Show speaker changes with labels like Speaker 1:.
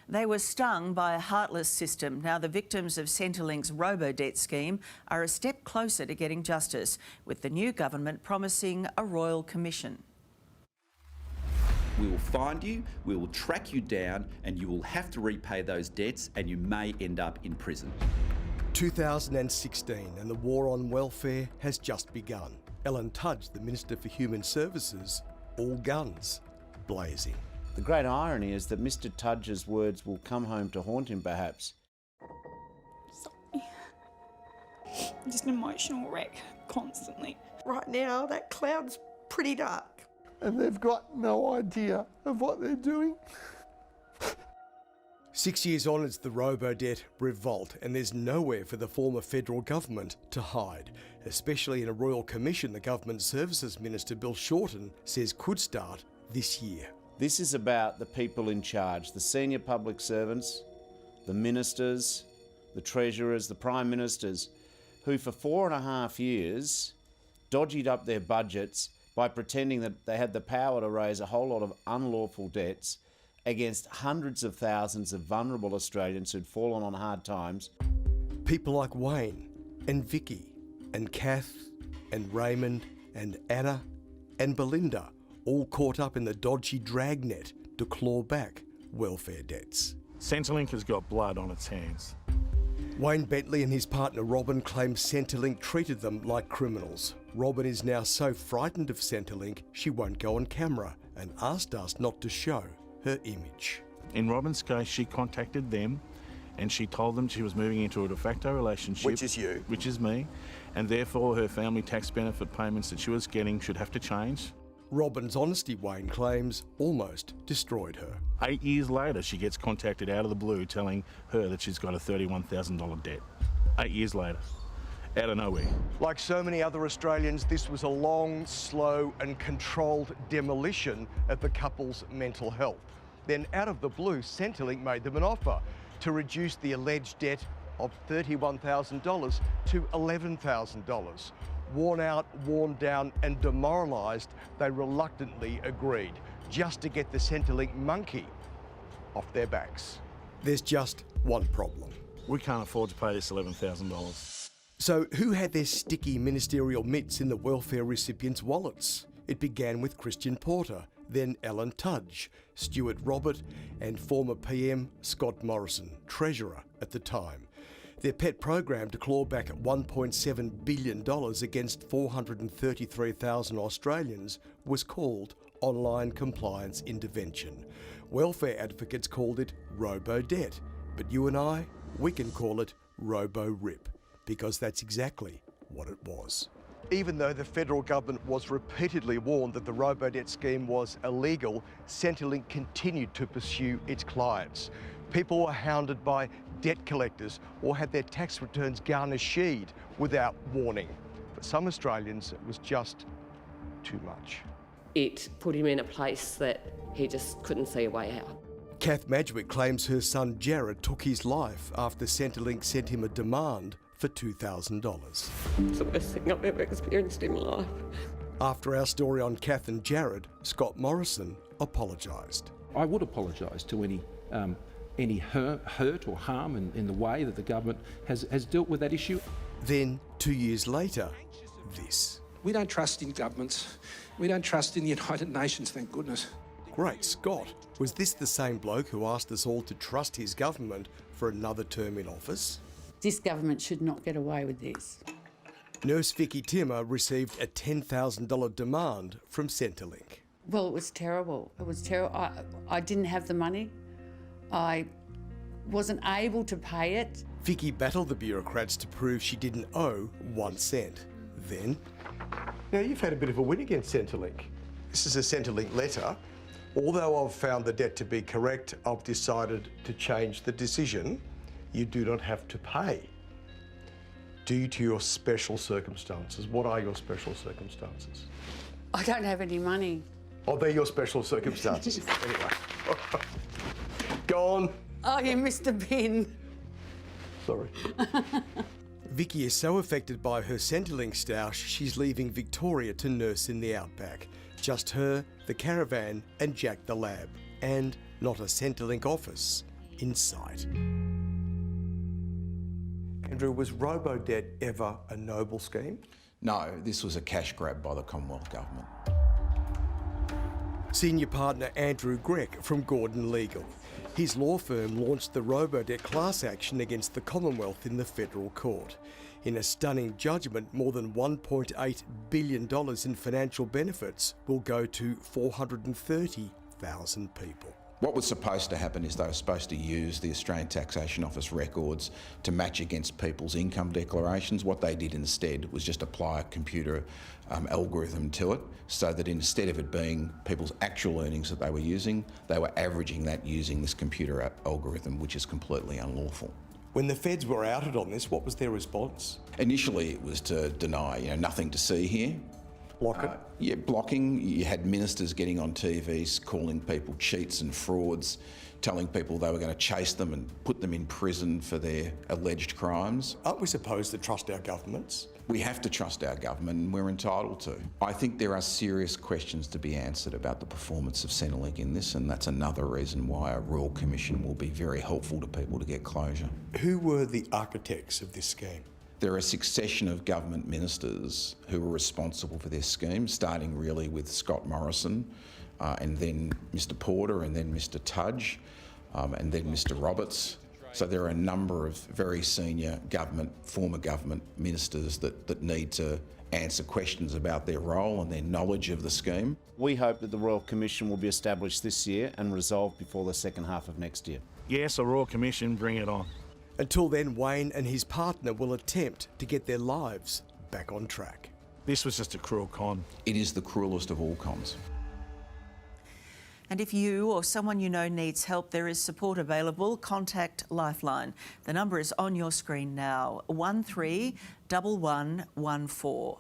Speaker 1: They were stung by a heartless system. Now the victims of Centrelink's robodebt scheme are a step closer to getting justice, with the new government promising a royal commission.
Speaker 2: We will find you, we will track you down, and you will have to repay those debts, and you may end up in prison.
Speaker 3: 2016 and the war on welfare has just begun. Ellen Tudge, the Minister for Human Services, all guns blazing.
Speaker 4: The great irony is that Mr. Tudge's words will come home to haunt him, perhaps.
Speaker 5: Sorry. I'm just an emotional wreck, constantly.
Speaker 6: Right now, that cloud's pretty dark.
Speaker 7: And they've got no idea of what they're doing.
Speaker 3: 6 years on, it's the robodebt revolt, and there's nowhere for the former federal government to hide, especially in a royal commission the Government Services Minister Bill Shorten says could start this year.
Speaker 4: This is about the people in charge, the senior public servants, the ministers, the treasurers, the prime ministers, who for 4.5 years dodgied up their budgets by pretending that they had the power to raise a whole lot of unlawful debts against hundreds of thousands of vulnerable Australians who'd fallen on hard times.
Speaker 3: People like Wayne and Vicky and Kath and Raymond and Anna and Belinda, all caught up in the dodgy dragnet to claw back welfare debts.
Speaker 8: Centrelink has got blood on its hands.
Speaker 3: Wayne Bentley and his partner Robin claim Centrelink treated them like criminals. Robin is now so frightened of Centrelink she won't go on camera and asked us not to show her image.
Speaker 8: In Robin's case, she contacted them and she told them she was moving into a de facto relationship.
Speaker 3: Which is you.
Speaker 8: Which is me. And therefore her family tax benefit payments that she was getting should have to change.
Speaker 3: Robin's honesty, Wayne claims, almost destroyed her.
Speaker 8: 8 years later, she gets contacted out of the blue telling her that she's got a $31,000 debt. 8 years later, out of nowhere.
Speaker 9: Like so many other Australians, this was a long, slow and controlled demolition of the couple's mental health. Then out of the blue, Centrelink made them an offer to reduce the alleged debt of $31,000 to $11,000. Worn out, worn down and demoralised, they reluctantly agreed, just to get the Centrelink monkey off their backs.
Speaker 3: There's just one problem.
Speaker 8: We can't afford to pay this $11,000.
Speaker 3: So who had their sticky ministerial mitts in the welfare recipients' wallets? It began with Christian Porter, then Ellen Tudge, Stuart Robert and former PM Scott Morrison, Treasurer at the time. Their pet program to claw back at $1.7 billion against 433,000 Australians was called Online Compliance Intervention. Welfare advocates called it robodebt, but you and I, we can call it robo-rip, because that's exactly what it was.
Speaker 9: Even though the federal government was repeatedly warned that the robodebt scheme was illegal, Centrelink continued to pursue its clients. People were hounded by debt collectors or had their tax returns garnished without warning. For some Australians, it was just too much.
Speaker 10: It put him in a place that he just couldn't see a way out.
Speaker 3: Kath Madgwick claims her son Jared took his life after Centrelink sent him a demand for $2,000.
Speaker 10: It's the worst thing I've ever experienced in my life.
Speaker 3: After our story on Kath and Jared, Scott Morrison apologised.
Speaker 11: I would apologise to any hurt or harm in the way that the government has dealt with that issue.
Speaker 3: Then, 2 years later, this.
Speaker 12: We don't trust in governments. We don't trust in the United Nations, thank goodness.
Speaker 3: Great Scott, was this the same bloke who asked us all to trust his government for another term in office?
Speaker 13: This government should not get away with this.
Speaker 3: Nurse Vicky Timmer received a $10,000 demand from Centrelink.
Speaker 13: Well, it was terrible. It was terrible. I didn't have the money. I wasn't able to pay it.
Speaker 3: Vicky battled the bureaucrats to prove she didn't owe 1 cent. Then...
Speaker 9: Now, you've had a bit of a win against Centrelink. This is a Centrelink letter. Although I've found the debt to be correct, I've decided to change the decision. You do not have to pay due to your special circumstances. What are your special circumstances?
Speaker 13: I don't have any money.
Speaker 9: Oh, they're your special circumstances. Anyway. Go on.
Speaker 13: Oh, you missed a bin.
Speaker 9: Sorry.
Speaker 3: Vicky is so affected by her Centrelink stoush, she's leaving Victoria to nurse in the outback. Just her, the caravan and Jack the lab. And not a Centrelink office insight. Andrew, was robodebt ever a noble scheme?
Speaker 14: No, this was a cash grab by the Commonwealth Government.
Speaker 3: Senior partner Andrew Greck from Gordon Legal. His law firm launched the robodebt class action against the Commonwealth in the federal court. In a stunning judgment, more than $1.8 billion in financial benefits will go to 430,000 people.
Speaker 14: What was supposed to happen is they were supposed to use the Australian Taxation Office records to match against people's income declarations. What they did instead was just apply a computer algorithm to it, so that instead of it being people's actual earnings that they were using, they were averaging that using this computer algorithm, which is completely unlawful.
Speaker 3: When the feds were outed on this, what was their response?
Speaker 14: Initially it was to deny, nothing to see here.
Speaker 3: Block it?
Speaker 14: Yeah, blocking. You had ministers getting on TVs calling people cheats and frauds, telling people they were going to chase them and put them in prison for their alleged crimes.
Speaker 3: Aren't we supposed to trust our governments?
Speaker 14: We have to trust our government, and we're entitled to. I think there are serious questions to be answered about the performance of Centrelink in this, and that's another reason why a Royal Commission will be very helpful to people to get closure.
Speaker 3: Who were the architects of this scheme?
Speaker 14: There are a succession of government ministers who were responsible for this scheme, starting really with Scott Morrison, and then Mr Porter, and then Mr Tudge, and then Mr Roberts. So there are a number of very senior government, former government ministers that need to answer questions about their role and their knowledge of the scheme.
Speaker 4: We hope that the Royal Commission will be established this year and resolved before the second half of next year.
Speaker 8: Yes, a Royal Commission, bring it on.
Speaker 3: Until then, Wayne and his partner will attempt to get their lives back on track.
Speaker 8: This was just a cruel con.
Speaker 14: It is the cruelest of all cons.
Speaker 1: And if you or someone you know needs help, there is support available. Contact Lifeline. The number is on your screen now, 131114.